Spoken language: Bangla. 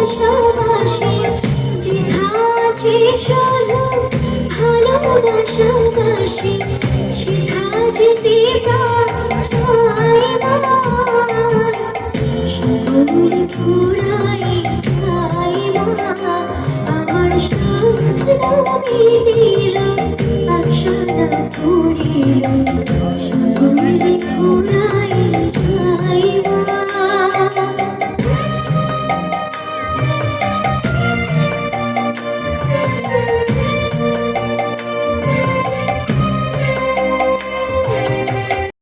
ভালোবাসাবাসি যেখাছে শুধু ভালোবাসাবাসি সেখা যেতে প্রাণ চাই আমার সকল ফুরাই চাই মা আমার স্বপ্ন মিলিল আশা পুরিল